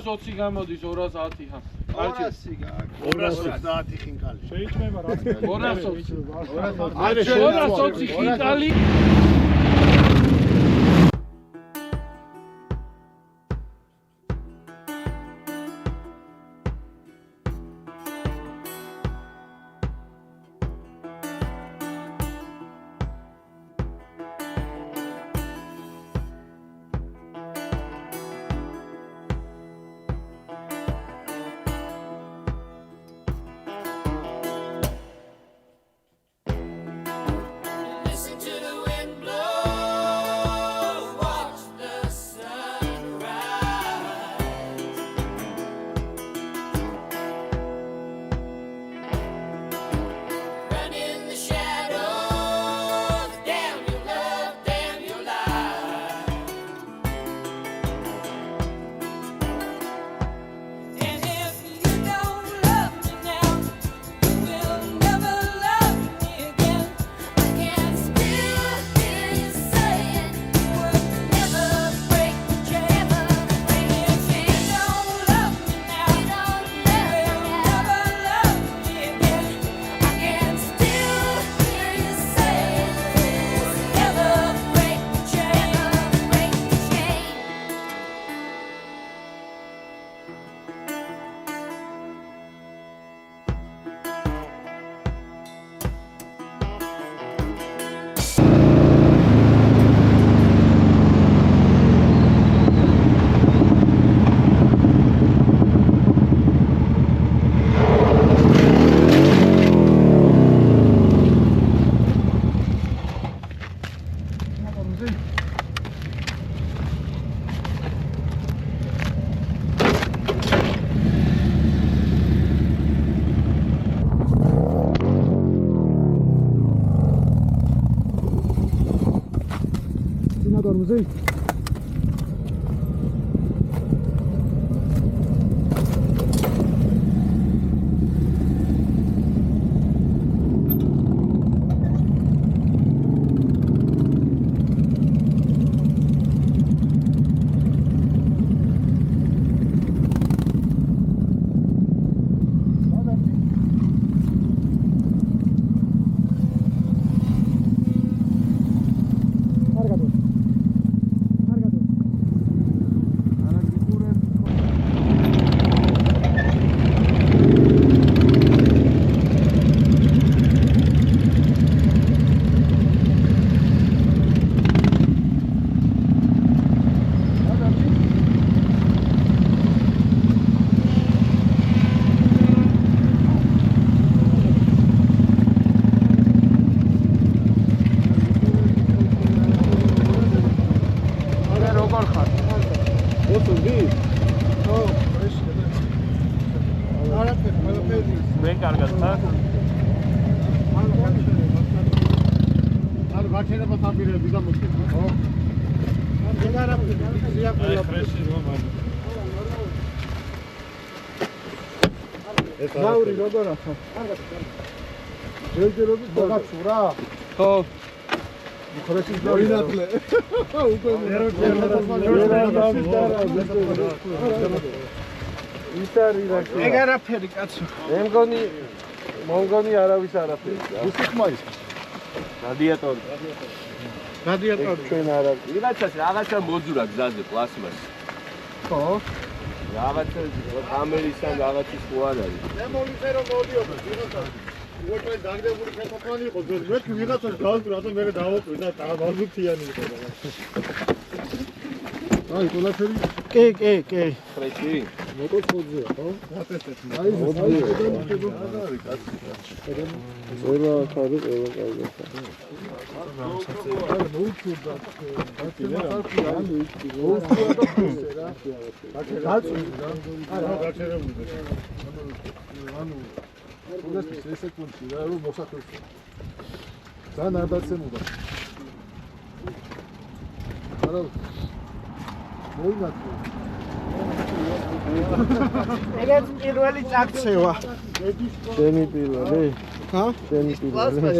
220 გამოდის 210 ხა. 230 ხინკალი. შეიძლება რა 220 ხინკალი. Tormozei. Nauri როგორ ახლა? ჯერჯერობით დაგაცურა? ხო. ხორეცის დავინაკლე. უკვე ის არის რა. ეგ არაფერი კაცო. მე მგონი არავის არაფერი. უსი ხმა ის. რადიატორი. რადიატორი ჩვენ არა. რაღაცა მოძურა გზაზე პლასმასი. ხო. რაღაცა კამერისთან რაღაცის ხო არ არის. მე მოვიწე რომ მოდიოდა, ვიღაცა უკვე დაგდებული ფოტოქანი იყო, მე ვიღაცას გავსწრა, რატომ მე დავაკვირ და დავაზუქიანი იყო და. აი, ყველაფერი. კი. ხრეჭი. მოტოციკლზეა, ხო? ატესტებს. აი, ზურა ხარი ყველა კარგია. ეგეც პირველი წაქცევა. შენი პირველი? ჰა? შენი პირველი.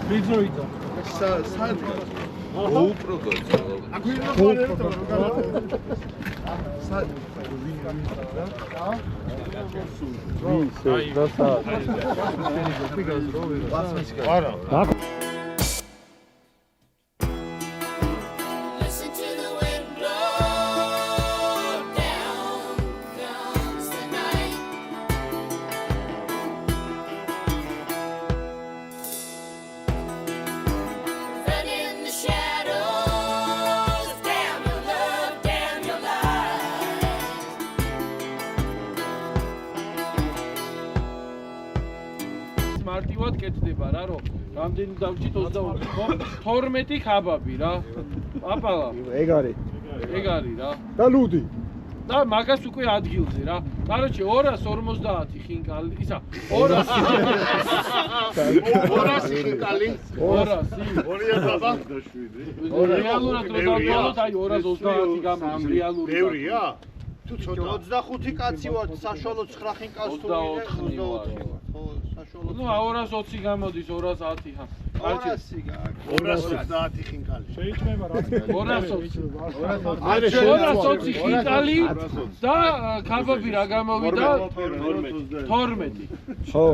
ბიძოიდა. Listen to the wind blow down comes the night. Run in the shadows, damn your love, damn your life. მარტივად კეთდება რა, რომ რამდენი დავჭით 22, ხო? 12 ხაბაბი რა. პაპალა, ეგ არის. ეგ არის რა. და ლუდი. და მაგას უკვე ადგილზე რა. კაროჩე 250 ხინკალი, ისა 200 ხინკალი 200 რეალურად რო დავთვალოთ, აი 230 გამოდის რეალურად. ბევრია? თუ ცოტა 25 კაცი ვარ, საშუალო 9 ხინკალს თუ 24. ხო, საშუალო. ნუ 220 გამოდის 210 ხა. კაროჩე 230 ხინკალი. შეიჭმება რა. 220 ხინკალი და ხაბაბი რა გამოვიდა 12. ხო.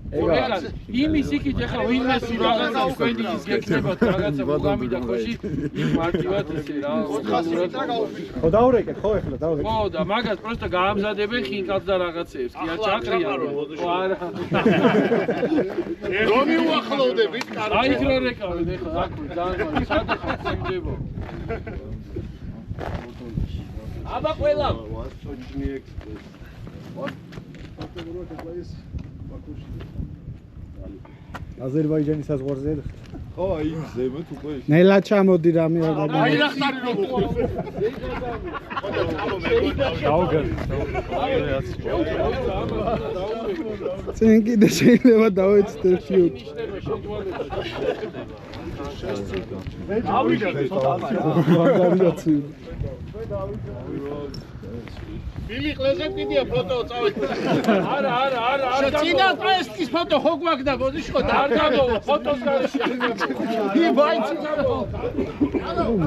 ეგ არის. იმის იქით ახლა ვინმეს რაღაცა თქვენი ის გეკნებათ რაღაცა მოგამი და ხოში იქ მარტივად ისე რა. 400 მეტრა გაუშვით. ხო დაურეკეთ ხო ახლა დაურეკეთ. ხო და მაგას პროსტა გაამზადებენ ხინკალს და რაღაცეებს. კი აჭაყრია. ხო არა. რომი უახლოვდებით კარგი. აი იქ რო რეკავენ ახლა აქვე ძალიან სადახა სიმდებო. აბა ყველა აზერბაიჯანის საზღვარზე. ხო, აი იმ ზემოთ უკვე ნელა ჩამოდი რამე არ აი ნახტარი რომ მოხდა. დაუგარი. წინ კიდე შეიძლება დავეცდე ფიუტ. მაგარიაცი. ბილი ყლეზე კიდია ფოტო წავედ. არა შეცინა პრესკის ფოტო ხო გვაგდა ბოდიშო და არ გამო ფოტოს გარეშე ი ბაიცი გამო.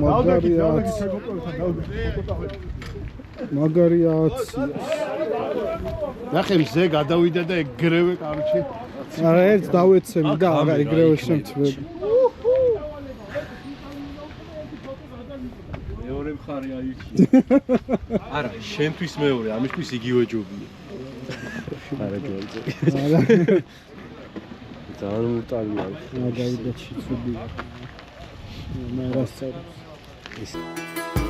მაგარიაცი. მაგარიაცი. ნახე მზე გადავიდა და ეგრევე კარჩი. არა ერთ დავეცემი და არა ეგრევე შემცველი. მეორე მხარე აი არა, შენთვის მეორე, ამისთვის იგივე ჯობია. არა ჯობია. ძალიან მუტალია. მაგარიაცი ცუდი. მე რასწავლებს.